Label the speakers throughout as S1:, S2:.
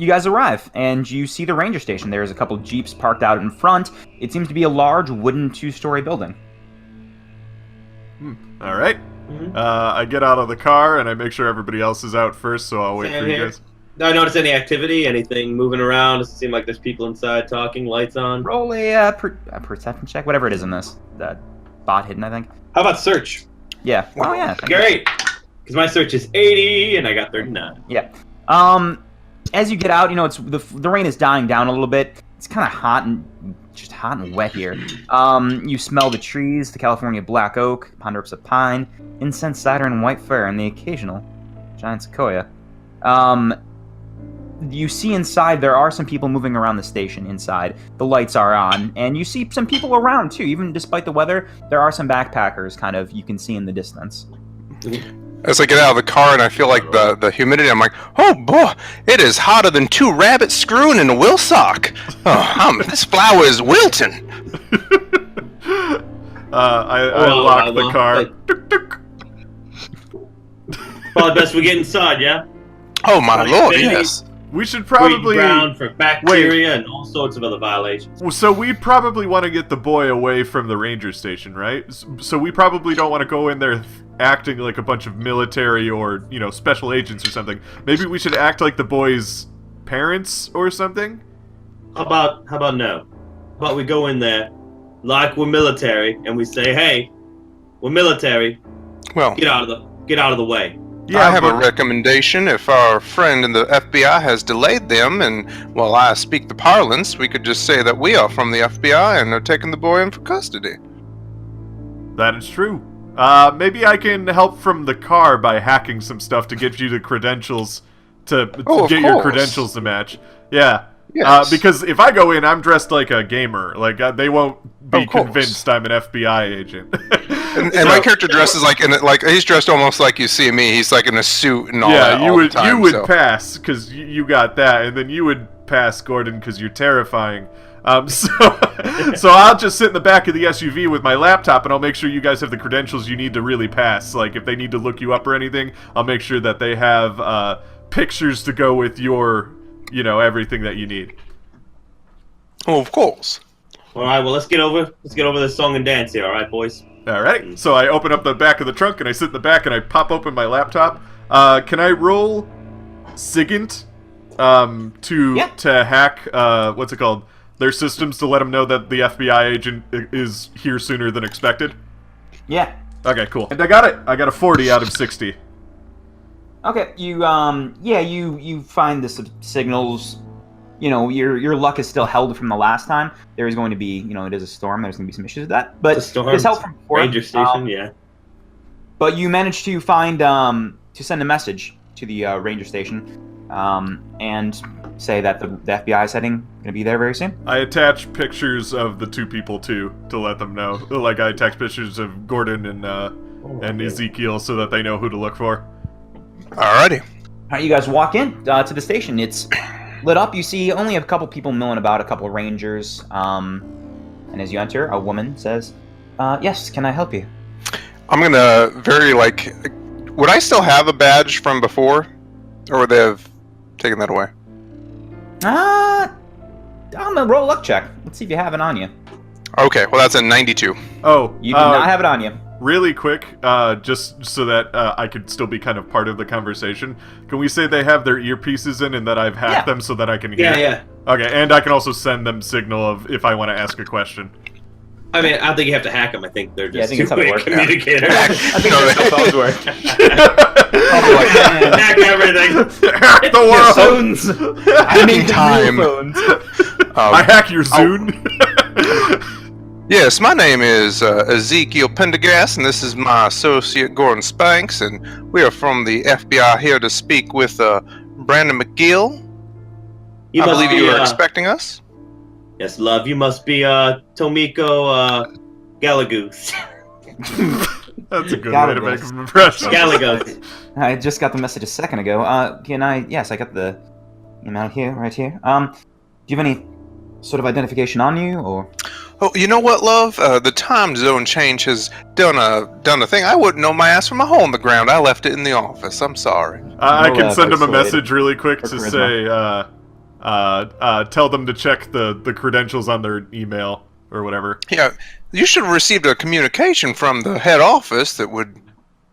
S1: You guys arrive, and you see the ranger station. There's a couple jeeps parked out in front. It seems to be a large wooden 2-story building.
S2: All right. I get out of the car, and I make sure everybody else is out first, so I'll wait for you guys.
S3: Do I notice any activity? Anything moving around? Does it seem like there's people inside talking, lights on?
S1: Roll a perception check, whatever it is in this. That bot hidden, I think.
S3: How about search?
S1: Yeah. Oh, yeah.
S3: Great. Because my search is 80, and I got 39.
S1: Yeah. As you get out, it's the rain is dying down a little bit. It's kind of hot and wet here. You smell the trees, the California black oak, ponderosa pine, incense cider, and white fir, and the occasional giant sequoia. You see inside there are some people moving around the station inside. The lights are on, and you see some people around too. Even despite the weather, there are some backpackers kind of you can see in the distance.
S4: As I get out of the car and I feel like the humidity, I'm like, oh boy, it is hotter than 2 rabbits screwing in a will sock. Oh, this flower is wilting.
S2: I lock the car.
S3: Probably best we get inside, yeah?
S4: Oh my lord, yes.
S2: We should probably
S3: ground for bacteria and all sorts of other violations.
S2: So we probably want to get the boy away from the ranger station, right? So we probably don't want to go in there acting like a bunch of military or, special agents or something. Maybe we should act like the boy's parents or something?
S3: How about no? How about we go in there like we're military and we say, "Hey, we're military.
S4: Well,
S3: get out of the way."
S4: Yeah, I have a recommendation. If our friend in the FBI has delayed them, and while I speak the parlance, we could just say that we are from the FBI and are taking the boy in for custody.
S2: That is true. Maybe I can help from the car by hacking some stuff to get you the credentials to get your credentials to match. Yeah. Yes. Because if I go in, I'm dressed like a gamer. Like they won't be convinced I'm an FBI agent.
S4: and my character dresses like he's dressed almost like you see me. He's like in a suit and all that.
S2: Yeah, you would pass because you got that, and then you would pass, Gordon, because you're terrifying. So I'll just sit in the back of the SUV with my laptop, and I'll make sure you guys have the credentials you need to really pass. Like if they need to look you up or anything, I'll make sure that they have pictures to go with your. Everything that you need.
S4: Oh, of course.
S3: All right, well, let's get over this song and dance here, all right, boys?
S2: All right. So I open up the back of the trunk, and I sit in the back, and I pop open my laptop. Can I roll SIGINT to hack, what's it called, their systems to let them know that the FBI agent is here sooner than expected?
S1: Yeah.
S2: Okay, cool. And I got it. I got a 40 out of 60.
S1: Okay, you find the signals. Your luck is still held from the last time. There is going to be, it is a storm. There's going to be some issues with that. But there's help from
S3: Ranger Station, yeah.
S1: But you managed to find to send a message to the Ranger Station, and say that the FBI is going to be there very soon.
S2: I attach pictures of the 2 people too to let them know. Like I attach pictures of Gordon and Ezekiel so that they know who to look for.
S4: Alrighty.
S1: Alright, you guys walk in to the station. It's lit up. You see only a couple people milling about, a couple rangers. And as you enter, a woman says, yes, can I help you?
S4: I'm gonna would I still have a badge from before? Or would they have taken that away?
S1: I'm gonna roll a luck check. Let's see if you have it on you.
S4: Okay, well that's a 92.
S2: Oh.
S1: You do not have it on you.
S2: Really quick, just so that I could still be kind of part of the conversation, can we say they have their earpieces in and that I've hacked them so that I can hear?
S3: Yeah.
S2: Okay, and I can also send them signal of if I want to ask a question.
S3: I mean, I don't think you have to hack them. I think they're just
S1: two-way
S3: communicators.
S1: I think that's how phones work.
S3: Hack everything.
S2: Hack the world!
S1: Phones. I make
S4: time.
S1: phones.
S2: I hack your Zune.
S4: Yes, my name is Ezekiel Pendergast, and this is my associate Gordon Spanks, and we are from the FBI here to speak with Brandon McGill. I believe you were expecting us.
S3: Yes, love. You must be Tomiko Galagoose.
S2: That's a good way to make an impression.
S3: Galagoose.
S1: I just got the message a second ago. Can I? Yes, I got the email right here. Do you have any sort of identification on you, or?
S4: Oh, you know what, love? The time zone change has done a thing. I wouldn't know my ass from a hole in the ground. I left it in the office. I'm sorry.
S2: I can send him a message really quick to say, tell them to check the credentials on their email or whatever.
S4: Yeah, you should have received a communication from the head office that would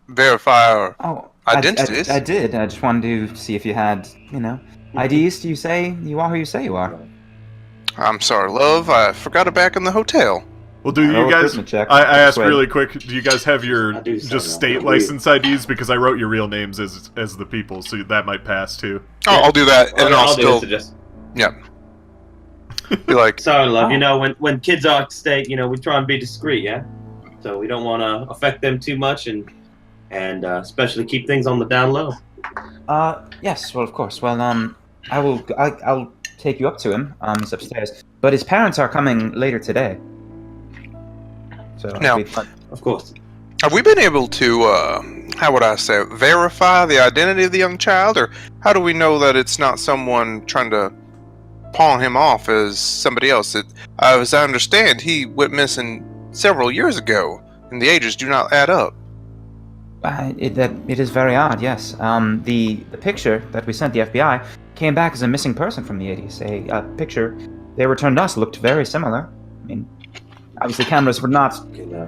S4: verify our identities.
S1: I did. I just wanted to see if you had, IDs. Do you say you are who you say you are?
S4: I'm sorry, love. I forgot it back in the hotel.
S2: Well, do you guys?
S1: Check.
S2: I asked
S1: Wait.
S2: really quick. Do you guys have your just state license IDs? Because I wrote your real names as the people, so that might pass too.
S4: Oh, I'll do that, and I'll
S3: do
S4: still.
S3: it, so
S4: Yeah. Be like,
S3: sorry, love. When kids are at stake, we try and be discreet, yeah. So we don't want to affect them too much, and especially keep things on the down low.
S1: Yes. Well, of course. Well, I'll take you up to him. He's upstairs, but his parents are coming later today. So
S4: Now,
S3: of course.
S4: have we been able to, how would I say, verify the identity of the young child, or how do we know that it's not someone trying to pawn him off as somebody else? As I understand, he went missing several years ago, and the ages do not add up.
S1: It is very odd. Yes. The picture that we sent the FBI came back as a missing person from the 80s. A picture they returned us looked very similar. I mean, obviously cameras were not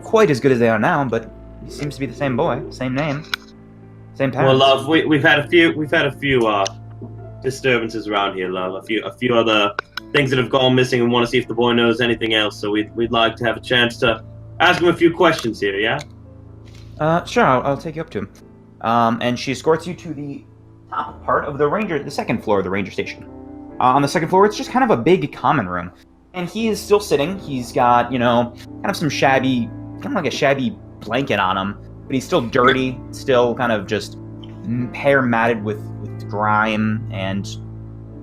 S1: quite as good as they are now, but he seems to be the same boy, same name, same parents.
S3: Well, love, we've had a few disturbances around here, love. A few other things that have gone missing, and want to see if the boy knows anything else. So we'd like to have a chance to ask him a few questions here. Yeah.
S1: Sure. I'll take you up to him. And she escorts you to the top part of the second floor of the ranger station. On the second floor, it's just kind of a big common room. And he is still sitting. He's got, kind of some shabby, kind of like a shabby blanket on him. But he's still dirty, still kind of just hair matted with grime, and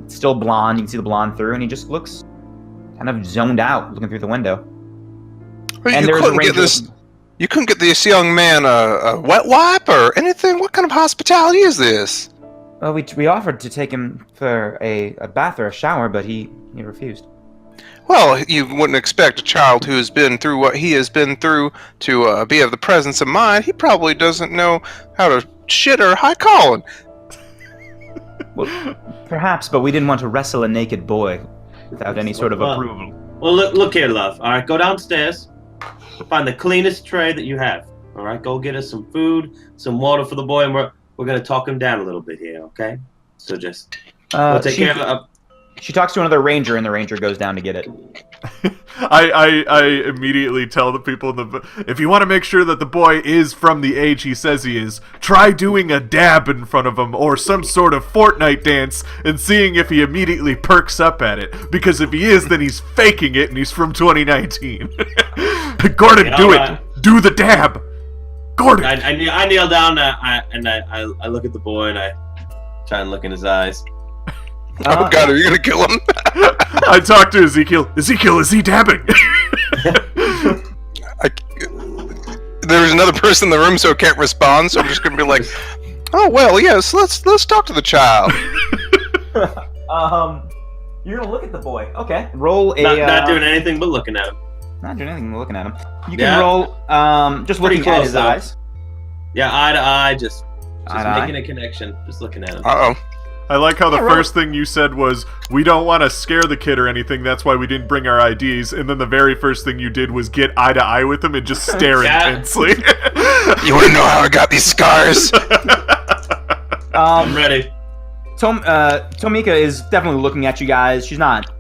S1: still blonde. You can see the blonde through, and he just looks kind of zoned out, looking through the window.
S4: Well,
S1: And
S4: you
S1: there's a
S4: couldn't get
S1: ranger-
S4: this. You couldn't get this young man a wet wipe or anything? What kind of hospitality is this?
S1: Well, we offered to take him for a bath or a shower, but he refused.
S4: Well, you wouldn't expect a child who has been through what he has been through to be of the presence of mind. He probably doesn't know how to shit or high calling.
S1: Well, perhaps, but we didn't want to wrestle a naked boy without any sort of approval.
S3: Well, look here, love. All right, go downstairs. Find the cleanest tray that you have. All right, go get us some food, some water for the boy, and we're gonna talk him down a little bit here, okay? So just we'll take care of.
S1: She talks to another ranger, and the ranger goes down to get it.
S2: I immediately tell the people if you want to make sure that the boy is from the age he says he is, try doing a dab in front of him or some sort of Fortnite dance and seeing if he immediately perks up at it. Because if he is, then he's faking it and he's from 2019. Gordon, do it. Do the dab. Gordon.
S3: I kneel down and I look at the boy and I try and look in his eyes.
S4: Oh God, are you gonna kill him?
S2: I talk to Ezekiel. Ezekiel, is he dabbing?
S4: There's another person in the room, so I can't respond. So I'm just gonna be like, "Oh well, yes. Let's talk to the child."
S1: You're gonna look at the boy. Okay. Roll a.
S3: Not doing anything but looking at him.
S1: Not doing anything but looking at him. You can roll. Just looking at his eyes.
S3: Yeah, eye to eye, just making
S1: eye.
S3: a connection, just looking at him.
S4: Uh oh.
S2: I like how the first thing you said was, we don't want to scare the kid or anything, that's why we didn't bring our IDs, and then the very first thing you did was get eye to eye with him and just stare intensely.
S4: You want to know how I got these scars?
S3: I'm ready.
S1: Tomika is definitely looking at you guys. She's not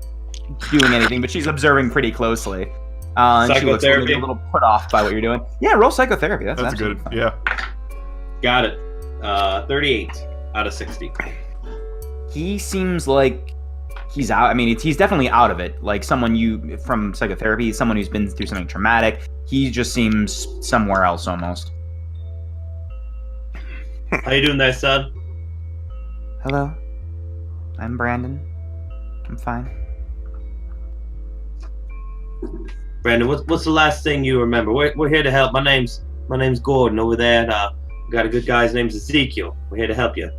S1: doing anything, but she's observing pretty closely. And she looks a little put off by what you're doing. Yeah, roll psychotherapy. That's
S2: good.
S1: fine.
S2: Yeah.
S3: Got it. 38 out of 60.
S1: He seems like he's out. I mean, he's definitely out of it. Like someone from psychotherapy, someone who's been through something traumatic. He just seems somewhere else almost.
S3: How you doing there, son?
S1: Hello, I'm Brandon. I'm fine.
S3: Brandon, what's the last thing you remember? We're here to help. My name's Gordon over there. We got a good guy. His name's Ezekiel. We're here to help you.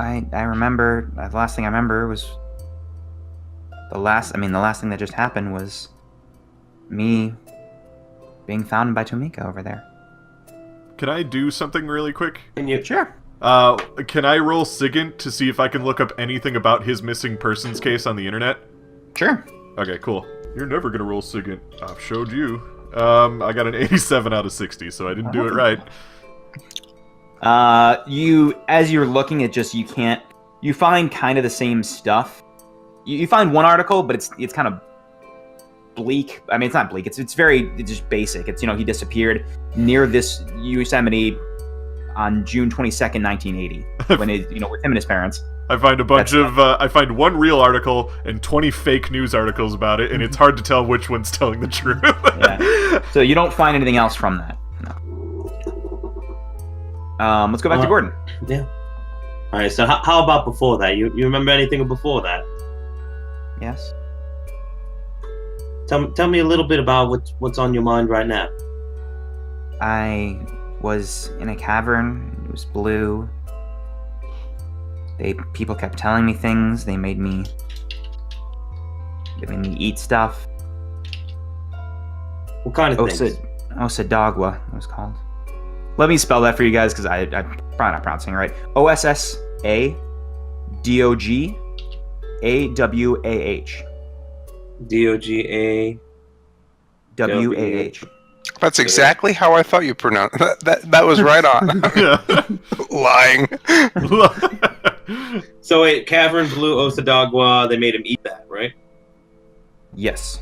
S1: I remember, the last thing I remember was the last thing that just happened was me being found by Tomika over there.
S2: Can I do something really quick?
S3: Can you?
S1: Sure.
S2: Can I roll SIGINT to see if I can look up anything about his missing persons case on the internet?
S1: Sure.
S2: Okay, cool. You're never gonna roll SIGINT. I've showed you. I got an 87 out of 60, so I didn't do it right.
S1: As you're looking at you can't, you find kind of the same stuff. You find one article, but it's kind of bleak. I mean, it's not bleak. It's just basic. It's, he disappeared near this Yosemite on June 22nd, 1980, when with him and his parents.
S2: I find I find one real article and 20 fake news articles about it, and it's hard to tell which one's telling the truth.
S1: Yeah. So you don't find anything else from that. No. Let's go back to Gordon.
S3: Yeah. All right. So how about before that? You remember anything before that?
S1: Yes.
S3: Tell me a little bit about what's on your mind right now.
S1: I was in a cavern. It was blue. People kept telling me things. They made me eat stuff.
S3: What kind of things?
S1: Osadagwa, it was called. Let me spell that for you guys, because I'm probably not pronouncing it right. OSSADOGAWAH. DOGAWAH.
S4: That's exactly how I thought you pronounced that was right on. Lying.
S3: So wait, Cavern Blue Osadagwa, they made him eat that, right?
S1: Yes.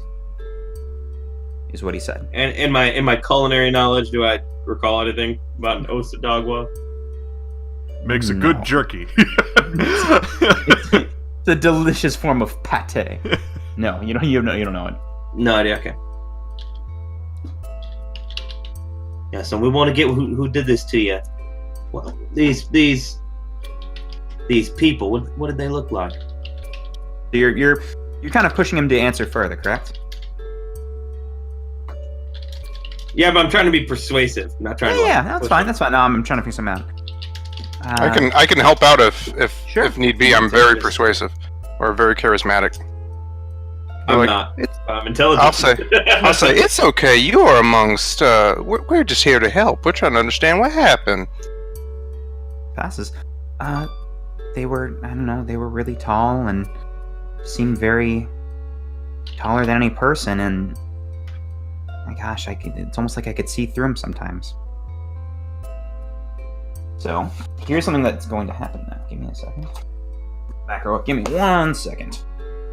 S1: Is what he said.
S3: And in my culinary knowledge, do I recall anything about an Osadagwa?
S2: Makes a good jerky.
S1: It's a delicious form of pate. No, you don't know it.
S3: No idea. Okay. Yeah, so we want to get who did this to you. Well, these people. What did they look like?
S1: You're kind of pushing him to answer further, correct?
S3: Yeah, but I'm trying to be persuasive. I'm not trying to.
S1: Yeah, that's fine. That's fine. No, I'm trying to figure something out.
S4: I can help out if need be. I'm very persuasive or very charismatic.
S3: I'm not. I'm intelligent.
S4: I'll say it's okay. You are amongst. We're just here to help. We're trying to understand what happened.
S1: Passes. They were, I don't know, they were really tall and seemed very taller than any person, and my gosh, it's almost like I could see through them sometimes. So, here's something that's going to happen now. Give me a second. Back her up. Give me 1 second.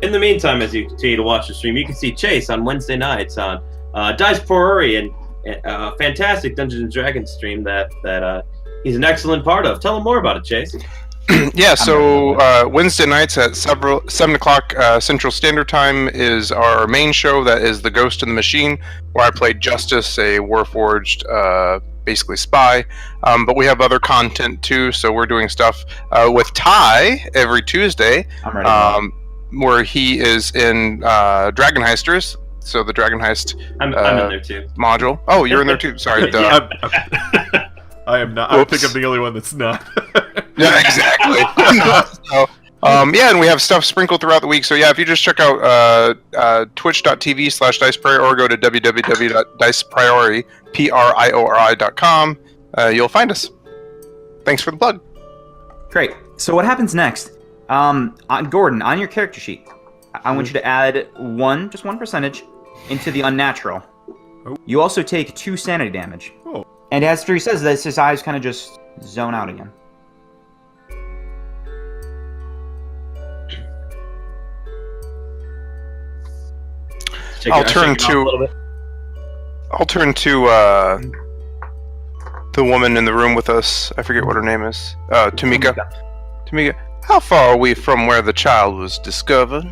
S3: In the meantime, as you continue to watch the stream, you can see Chase on Wednesday nights on Dice Priori, and a fantastic Dungeons and Dragons stream that he's an excellent part of. Tell him more about it, Chase.
S4: Yeah, so Wednesday nights at 7 o'clock Central Standard Time is our main show. That is The Ghost in the Machine, where I play Justice, a Warforged, basically spy. But we have other content too, so we're doing stuff with Ty every Tuesday, where he is in Dragon Heisters. So the Dragon Heist
S3: I'm in there too.
S4: Module. Oh, you're in there too. Sorry.
S3: Yeah.
S2: I am not.
S4: Whoops.
S2: I think I'm the only one that's not.
S4: Yeah, exactly. So, yeah, and we have stuff sprinkled throughout the week. So yeah, if you just check out twitch.tv/DicePriori or go to www.dicepriori.com, you'll find us. Thanks for the plug.
S1: Great. So what happens next? Gordon, on your character sheet, I want you to add just one percentage into the unnatural.
S2: Oh.
S1: You also take 2 sanity damage.
S2: Oh.
S1: And after he says this, his eyes kind of just zone out again.
S4: I'll turn to the woman in the room with us. I forget what her name is. Tamika. Tamika, how far are we from where the child was discovered?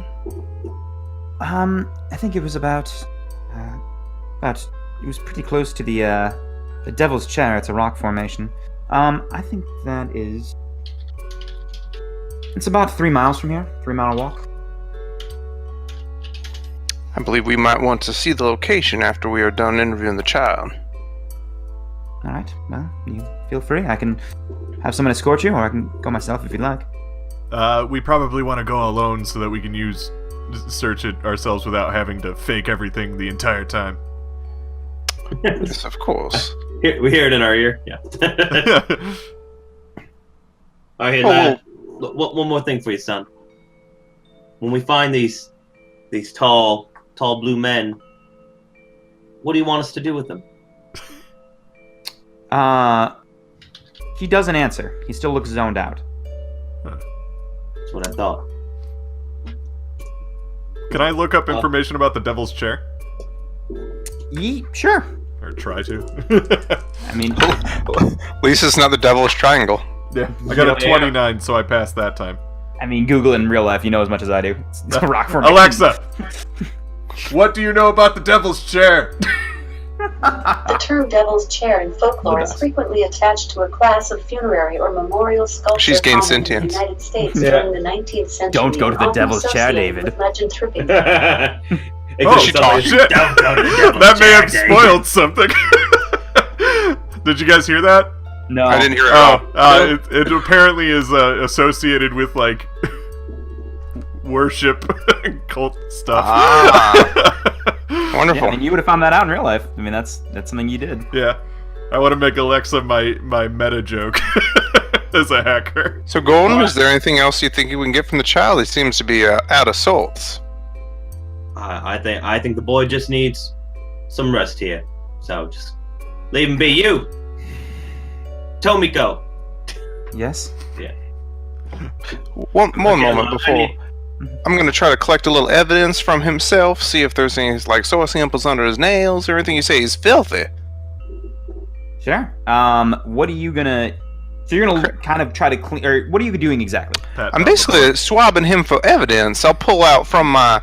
S1: I think it was about it was pretty close to the Devil's Chair. It's a rock formation. I think it's about 3 miles from here. 3-mile walk.
S4: I believe we might want to see the location after we are done interviewing the child.
S1: All right. Well, you feel free. I can have someone escort you, or I can go myself if you'd like.
S2: We probably want to go alone so that we can search it ourselves without having to fake everything the entire time.
S4: Yes, of course.
S3: We hear it in our ear. Yeah. All right, lad. One more thing for you, son. When we find these tall blue men, what do you want us to do with them?
S1: He doesn't answer. He still looks zoned out.
S3: That's what I thought.
S2: Can I look up information about the Devil's Chair?
S1: Sure.
S2: Or try to.
S1: I mean,
S4: At least it's not the Devil's Triangle.
S2: Yeah, I got a 29, so I passed that time.
S1: I mean, Google it in real life. You know as much as I do. It's a rock formation.
S2: Alexa, what do you know about the Devil's Chair?
S5: The term Devil's Chair in folklore is frequently attached to a class of funerary or memorial sculpture
S4: She's gained
S5: common in the
S4: sentience.
S5: United States during the 19th century.
S1: Don't go to the
S5: often
S1: Devil's Chair,
S5: associated
S1: David.
S5: with lycanthropy.
S2: Oh, shit!
S3: Don't go to the Devil's
S2: That may
S3: Chair,
S2: have
S3: Dave.
S2: spoiled something. Did you guys hear that?
S1: No.
S4: I didn't hear it at all.
S2: It apparently is associated with, like, worship and cult stuff.
S4: Wonderful.
S1: Yeah, and you would have found that out in real life. I mean, that's something you did.
S2: Yeah. I want to make Alexa my meta joke as a hacker.
S4: So, Golden, is there anything else you think you can get from the child? He seems to be out of sorts.
S3: I think the boy just needs some rest here. So just leave him be. You, Tomiko.
S1: Yes.
S4: One moment
S3: I
S4: before.
S3: need-
S4: I'm going to try to collect a little evidence from himself, see if there's any, like, soil samples under his nails or anything. You say he's filthy.
S1: Sure. What are you gonna? So you're gonna kind of try to clean, or what are you doing exactly?
S4: I'm basically swabbing him for evidence. I'll pull out from my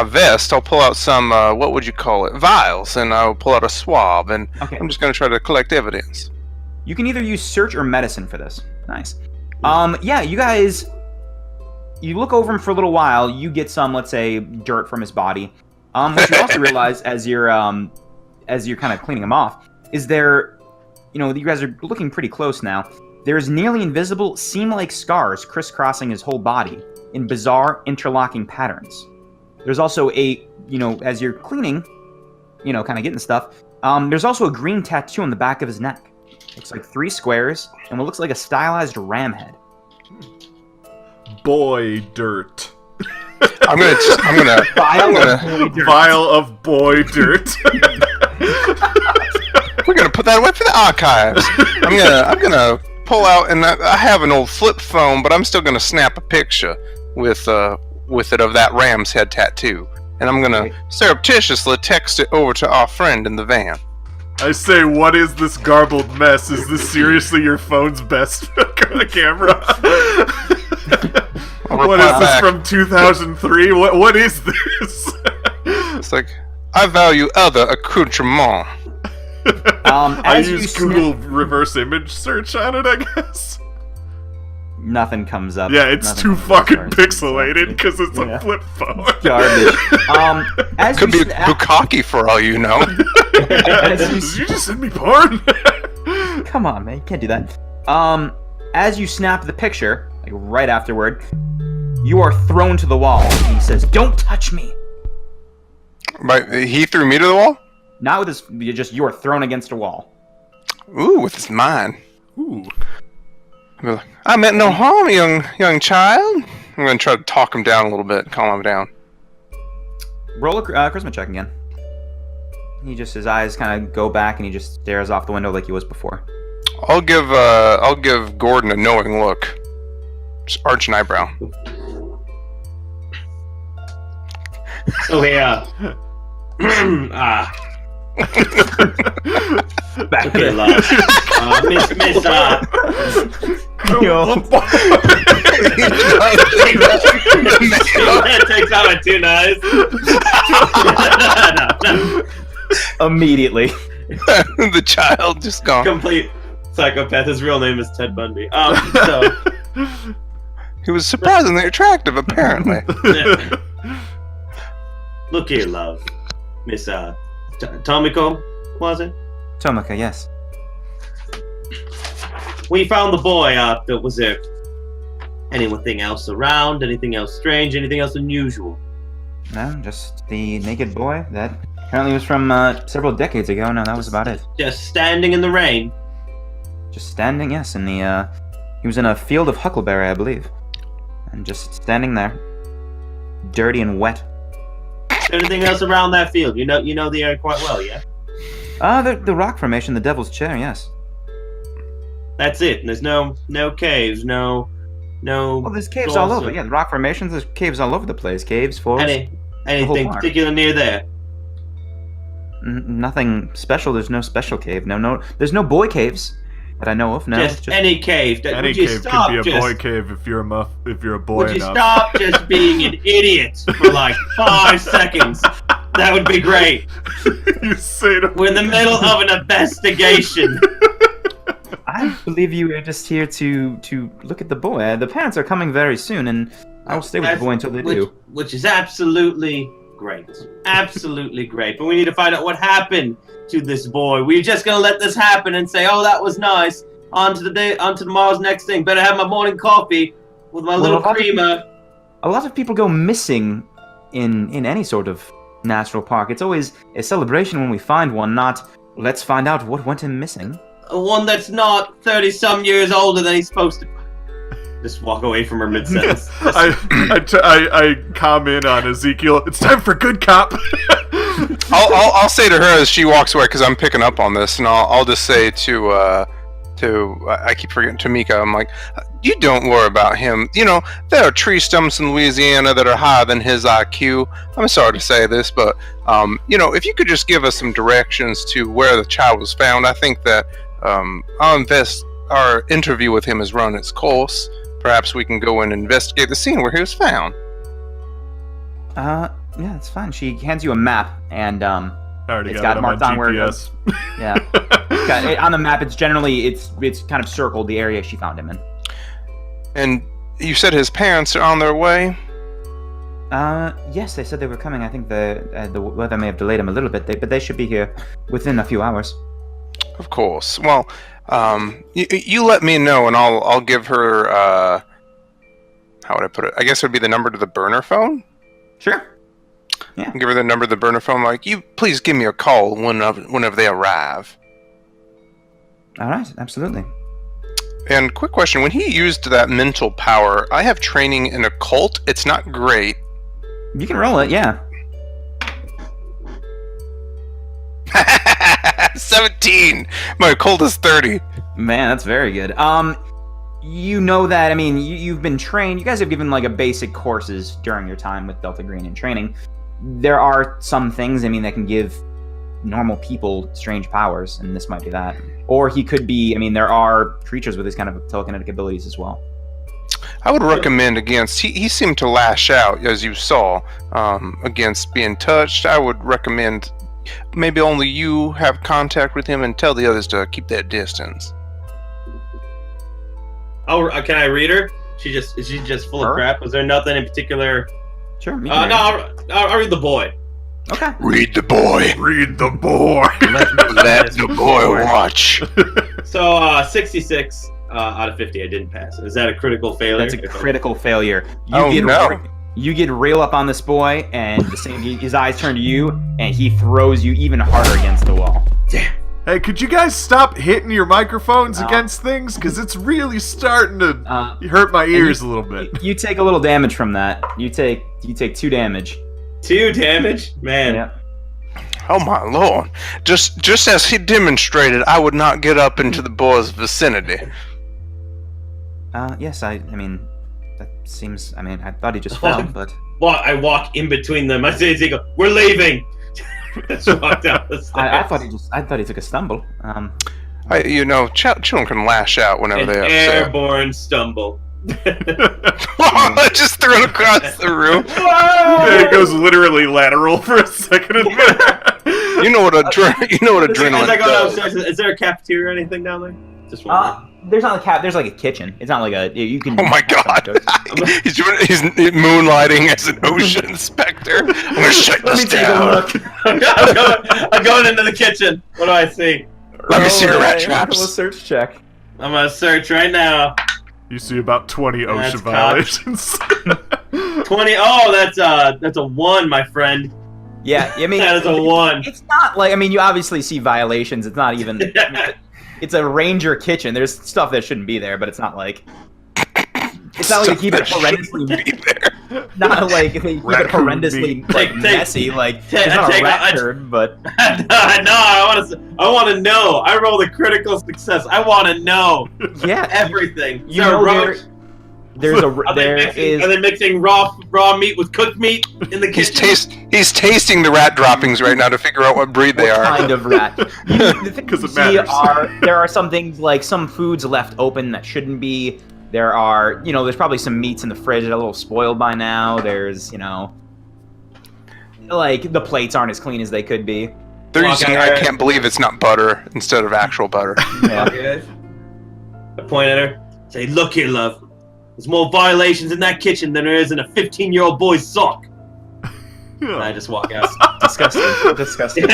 S4: vest. I'll pull out some what would you call it, vials, and I'll pull out a swab, and
S1: Okay.
S4: I'm just going to try to collect evidence.
S1: You can either use search or medicine for this. Nice. Yeah, you guys. You look over him for a little while. You get some, let's say, dirt from his body. What you also realize as you're kind of cleaning him off is there, you guys are looking pretty close now. There's nearly invisible, seam-like scars crisscrossing his whole body in bizarre, interlocking patterns. There's also a, as you're cleaning, kind of getting stuff, there's also a green tattoo on the back of his neck. Looks like 3 squares and what looks like a stylized ram head.
S2: Boy dirt.
S4: I'm gonna
S2: Vial of boy dirt.
S4: we're gonna put that away for the archives. I'm gonna pull out, and I have an old flip phone, but I'm still gonna snap a picture with it of that ram's head tattoo, and I'm gonna surreptitiously text it over to our friend in the van.
S2: I say, what is this garbled mess? Is this seriously your phone's best camera?
S4: I'll
S2: What
S4: reply
S2: is this
S4: back.
S2: from 2003? What is this?
S4: It's like, I value other accoutrements.
S2: I
S1: As you
S2: use
S1: snap-
S2: Google reverse image search on it, I guess.
S1: Nothing comes up.
S2: Yeah, it's
S1: Nothing
S2: too
S1: comes up
S2: fucking
S1: as far as-
S2: pixelated because it's
S1: Yeah.
S2: a flip phone.
S1: Garbage. As
S4: Could
S1: you
S4: be
S1: snap-
S4: bukkake for all you know.
S1: as
S2: Did
S1: you
S2: you just send me porn?
S1: Come on, man, you can't do that. As you snap the picture, like right afterward, you are thrown to the wall. And he says, "Don't touch me."
S4: But he threw me to the wall?
S1: Not with his. You are thrown against a wall.
S4: Ooh, with his mind.
S2: Ooh.
S4: I meant no harm, young child. I'm gonna try to talk him down a little bit, calm him down.
S1: Roll a charisma check again. His eyes kind of go back, and he just stares off the window like he was before.
S4: I'll give Gordon a knowing look. Just arch an eyebrow.
S3: So here.
S1: Back
S3: Okay, love. Miss, that takes out my 2 knives. No.
S1: Immediately.
S4: The child just gone.
S3: Complete psychopath. His real name is Ted Bundy. So
S4: He was surprisingly attractive, apparently.
S3: look here, love. Miss Tomiko, was it?
S1: Tomika, yes.
S3: When you found the boy, was there anything else around? Anything else strange? Anything else unusual?
S1: No, just the naked boy that apparently was from several decades ago. No, that was about it.
S3: Just standing in the rain.
S1: Just standing, yes, in the He was in a field of huckleberry, I believe. And just standing there. Dirty and wet.
S3: Anything else around that field? You know the area quite well, yeah?
S1: The rock formation, the Devil's Chair, yes.
S3: That's it. There's no caves, no.
S1: Well, there's caves all over. Yeah, the rock formations. There's caves all over the place. Caves, forests.
S3: Anything particular near there?
S1: Nothing special. There's no special cave. No. There's no boy caves that I know of. No.
S3: Just any cave.
S2: Any cave could be a boy cave if you're a boy
S3: Would you
S2: enough.
S3: stop just being an idiot for like 5 seconds? That would be great.
S2: You say to
S3: We're in the middle of an investigation.
S1: I believe you are just here to look at the boy. The parents are coming very soon, and I will stay with the boy until they do.
S3: Which is absolutely great. Absolutely great. But we need to find out what happened to this boy. We're just gonna let this happen and say, "Oh, that was nice." On to tomorrow's next thing. Better have my morning coffee with my little creamer.
S1: A lot of people go missing in any sort of natural park. It's always a celebration when we find one, not let's find out what went missing.
S3: One that's not 30-some years older than he's supposed to. Just walk away from her mid-sentence.
S2: I comment on Ezekiel. It's time for good cop.
S4: I'll say to her as she walks away, because I'm picking up on this, and I'll just say to I keep forgetting Tamika. I'm like, you don't worry about him. You know, there are tree stumps in Louisiana that are higher than his IQ. I'm sorry to say this, but you know, if you could just give us some directions to where the child was found, I think that our interview with him has run its course. Perhaps we can go and investigate the scene where he was found.
S1: Yeah, that's fine. She hands you a map, and
S2: I already
S1: it's
S2: got it
S1: marked on where it goes.
S2: GPS.
S1: Yeah. On the map, it's generally it's kind of circled the area she found him in.
S4: And you said his parents are on their way?
S1: Yes, they said they were coming. I think the weather may have delayed them a little bit, but they should be here within a few hours.
S4: Of course. Well, you let me know, and I'll give her. How would I put it? I guess it would be the number to the burner phone.
S1: Sure. Yeah.
S4: Give her the number to the burner phone. Like, you please give me a call whenever they arrive.
S1: All right. Absolutely.
S4: And quick question: when he used that mental power, I have training in occult. It's not great.
S1: You can roll it. Yeah.
S4: 17. My occult is 30.
S1: Man, that's very good. You know that, I mean, you've been trained. You guys have given, like, a basic courses during your time with Delta Green in training. There are some things, I mean, that can give normal people strange powers, and this might be that. Or he could be, I mean, there are creatures with this kind of telekinetic abilities as well.
S4: I would recommend against, he seemed to lash out, as you saw, against being touched. I would recommend maybe only you have contact with him and tell the others to keep that distance.
S3: Oh, can I read her? Is she just full of crap? Was there nothing in particular?
S1: Sure.
S3: No, I'll read the boy.
S1: Okay.
S4: Read the boy.
S2: Read the boy.
S4: Let the boy watch.
S3: So 66 out of 50, I didn't pass. Is that a critical failure?
S1: That's a critical failure.
S4: No.
S1: You get real up on this boy, and his eyes turn to you, and he throws you even harder against the wall.
S3: Damn.
S2: Hey, could you guys stop hitting your microphones against things? Because it's really starting to hurt my ears a little bit.
S1: You take a little damage from that. You take 2 damage.
S3: 2 damage? Man.
S1: Yeah.
S4: Oh my lord. Just as he demonstrated, I would not get up into the boy's vicinity.
S1: Yes, I mean, that seems, I mean, I thought he just fell, but...
S3: Well, I walk in between them. I say, Ezekiel, we're leaving! Just walk down the stairs.
S1: I thought he took a stumble.
S4: Children can lash out whenever
S3: An
S4: they upset.
S3: airborne stumble.
S4: I just threw it across the room.
S2: It goes literally lateral for a second.
S4: You know what adrenaline
S3: As I go
S4: does.
S3: downstairs, is there a cafeteria or anything down there? Just one.
S1: There's not a cap. There's like a kitchen. It's not like you can.
S4: Oh my god! He's moonlighting as an ocean inspector. I'm gonna shut this down.
S3: I'm going into the kitchen. What do I see?
S4: Let me see your rat
S1: A
S4: traps.
S1: search check.
S3: I'm gonna search right now.
S2: You see about 20 OSHA
S3: That's
S2: violations.
S3: 20. Oh, that's a 1, my friend.
S1: Yeah, I mean
S3: That is a 1.
S1: It's not like, I mean, you obviously see violations. It's not even. it's a ranger kitchen. There's stuff that shouldn't be there, but it's not like they keep it horrendously. Not like they keep it horrendously messy. Like it's not a rat turd, but
S3: no, I want to know. I roll the critical success. I want to know.
S1: Yeah,
S3: everything.
S1: You know, are
S3: they mixing raw meat with cooked meat in the kitchen?
S4: He's tasting the rat droppings right now to figure out what breed they are.
S1: What kind of rat?
S2: Because it matters.
S1: There are some things like some foods left open that shouldn't be. There are, there's probably some meats in the fridge that are a little spoiled by now. There's, like the plates aren't as clean as they could be.
S4: They're using I can't believe it's not butter instead of actual butter.
S1: Yeah.
S3: I point at her, say, "Look here, love. There's more violations in that kitchen than there is in a 15-year-old boy's sock." And I just walk out.
S1: Disgusting.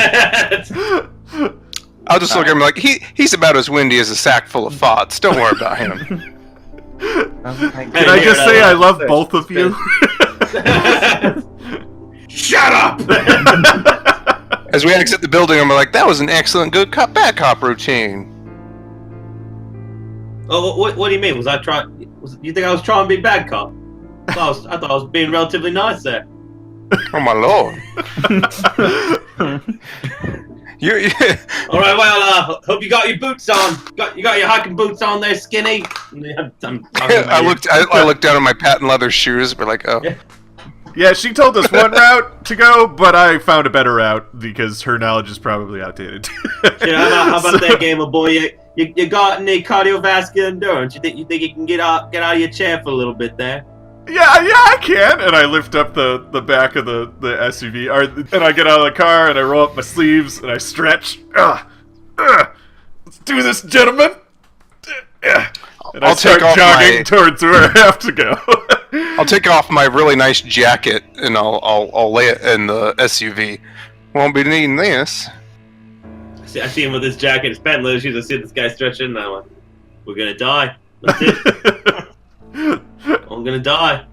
S4: I'll just look at him like, he's about as windy as a sack full of thoughts. Don't worry about him.
S2: Can I just say I love both of you?
S3: Shut up!
S4: As we exit the building, I'm like, that was an excellent good cop bad cop routine.
S3: Oh, what do you mean? You think I was trying to be bad cop? I thought I was being relatively nice there.
S4: Oh my lord.
S3: All right, well, hope you got your boots on. You got your hiking boots on there, Skinny.
S4: I looked down at my patent leather shoes. We're like, oh.
S2: Yeah, she told us one route to go, but I found a better route because her knowledge is probably outdated.
S3: How about that game of boy? You got any cardiovascular endurance? You think you can get out of your chair for a little bit there?
S2: Yeah, I can. And I lift up the back of the SUV, and I get out of the car, and I roll up my sleeves, and I stretch. Let's do this, gentlemen. And I start jogging towards where I have to go.
S4: I'll take off my really nice jacket, and I'll lay it in the SUV. Won't be needing this.
S3: I see him with his jacket, his patent leather shoes. I see this guy stretching, and I'm like, we're gonna die. That's it. I'm gonna die.